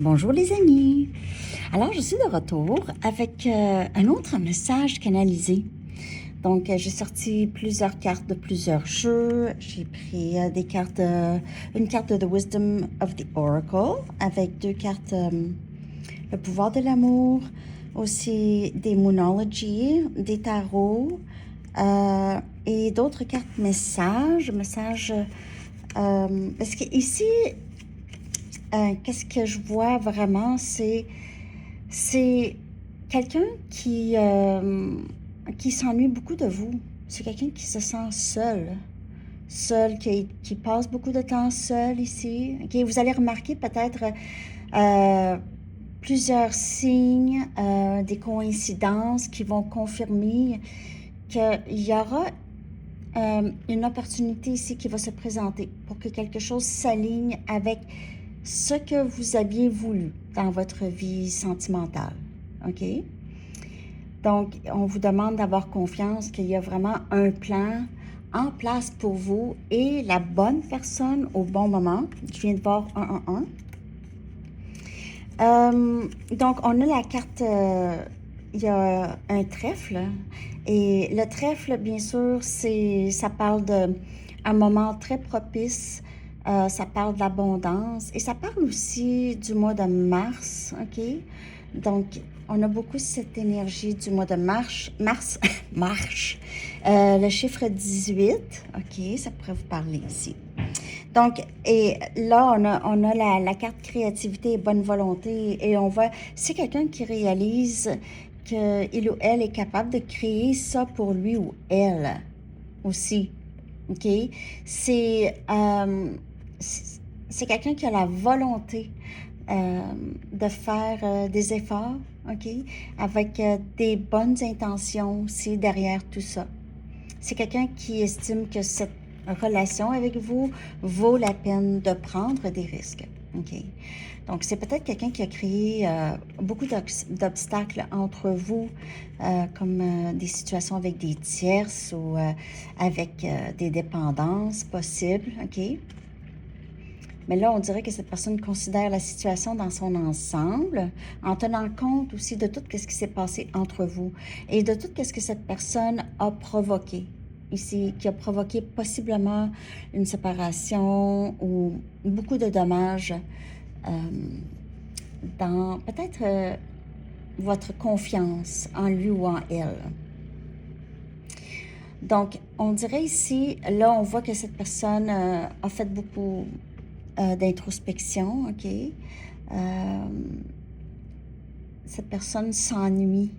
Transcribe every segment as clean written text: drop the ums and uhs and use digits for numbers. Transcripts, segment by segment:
Bonjour les amis! Alors, je suis de retour avec un autre message canalisé. Donc, j'ai sorti plusieurs cartes de plusieurs jeux. J'ai pris des cartes, une carte de The Wisdom of the Oracle avec deux cartes, le pouvoir de l'amour, aussi des Moonology, des tarots et d'autres cartes messages. Parce que ici, qu'est-ce que je vois vraiment, c'est quelqu'un qui s'ennuie beaucoup de vous. C'est quelqu'un qui se sent seul, qui passe beaucoup de temps seul ici. Okay? Vous allez remarquer peut-être euh, plusieurs signes, des coïncidences qui vont confirmer qu'il y aura une opportunité ici qui va se présenter pour que quelque chose s'aligne avec ce que vous aviez voulu dans votre vie sentimentale. OK? Donc, on vous demande d'avoir confiance qu'il y a vraiment un plan en place pour vous et la bonne personne au bon moment. Je viens de voir 111. Donc, on a la carte, il y a un trèfle. Et le trèfle, bien sûr, ça parle d'un moment très propice. Ça parle d'abondance et ça parle aussi du mois de mars, OK? Donc, on a beaucoup cette énergie du mois de mars, le chiffre 18, OK? Ça pourrait vous parler ici. Donc, et là, on a la carte créativité et bonne volonté et on voit, c'est quelqu'un qui réalise qu'il ou elle est capable de créer ça pour lui ou elle aussi, OK? C'est c'est quelqu'un qui a la volonté de faire des efforts, OK? Avec des bonnes intentions aussi derrière tout ça. C'est quelqu'un qui estime que cette relation avec vous vaut la peine de prendre des risques. OK? Donc, c'est peut-être quelqu'un qui a créé beaucoup d'obstacles entre vous, comme des situations avec des tierces ou avec des dépendances possibles. OK? Mais là, on dirait que cette personne considère la situation dans son ensemble, en tenant compte aussi de tout ce qui s'est passé entre vous et de tout ce que cette personne a provoqué ici, qui a provoqué possiblement une séparation ou beaucoup de dommages euh, dans peut-être votre confiance en lui ou en elle. Donc, on dirait ici, là, on voit que cette personne a fait beaucoup d'introspection, OK? Cette personne s'ennuie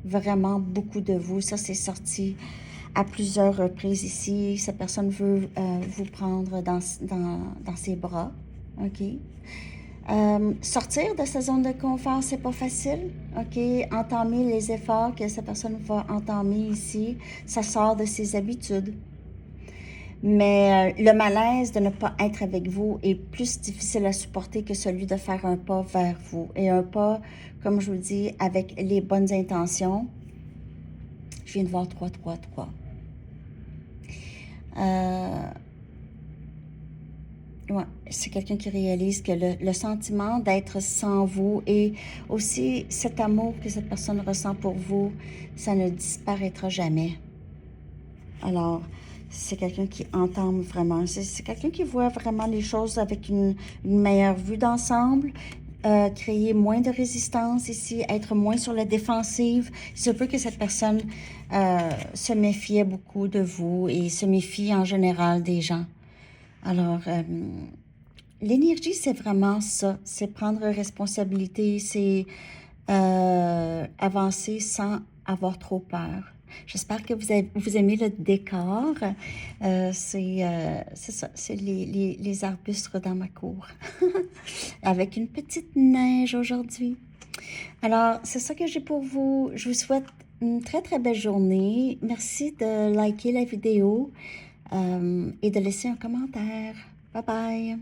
vraiment beaucoup de vous. Ça, c'est sorti à plusieurs reprises ici. Cette personne veut vous prendre dans ses bras, OK? Sortir de sa zone de confort, c'est pas facile, OK? Entamer les efforts que cette personne va entamer ici, ça sort de ses habitudes. Mais le malaise de ne pas être avec vous est plus difficile à supporter que celui de faire un pas vers vous. Et un pas, comme je vous dis, avec les bonnes intentions. Je viens de voir 333. Ouais, c'est quelqu'un qui réalise que le sentiment d'être sans vous et aussi cet amour que cette personne ressent pour vous, ça ne disparaîtra jamais. Alors, c'est quelqu'un qui entame vraiment. C'est quelqu'un qui voit vraiment les choses avec une meilleure vue d'ensemble, créer moins de résistance ici, être moins sur la défensive. Il se peut que cette personne se méfiait beaucoup de vous et se méfie en général des gens. Alors, l'énergie, c'est vraiment ça. C'est prendre responsabilité, c'est avancer sans avoir trop peur. J'espère que vous aimez le décor. C'est ça, c'est les arbustes dans ma cour. Avec une petite neige aujourd'hui. Alors, c'est ça que j'ai pour vous. Je vous souhaite une très, très belle journée. Merci de liker la vidéo et de laisser un commentaire. Bye bye!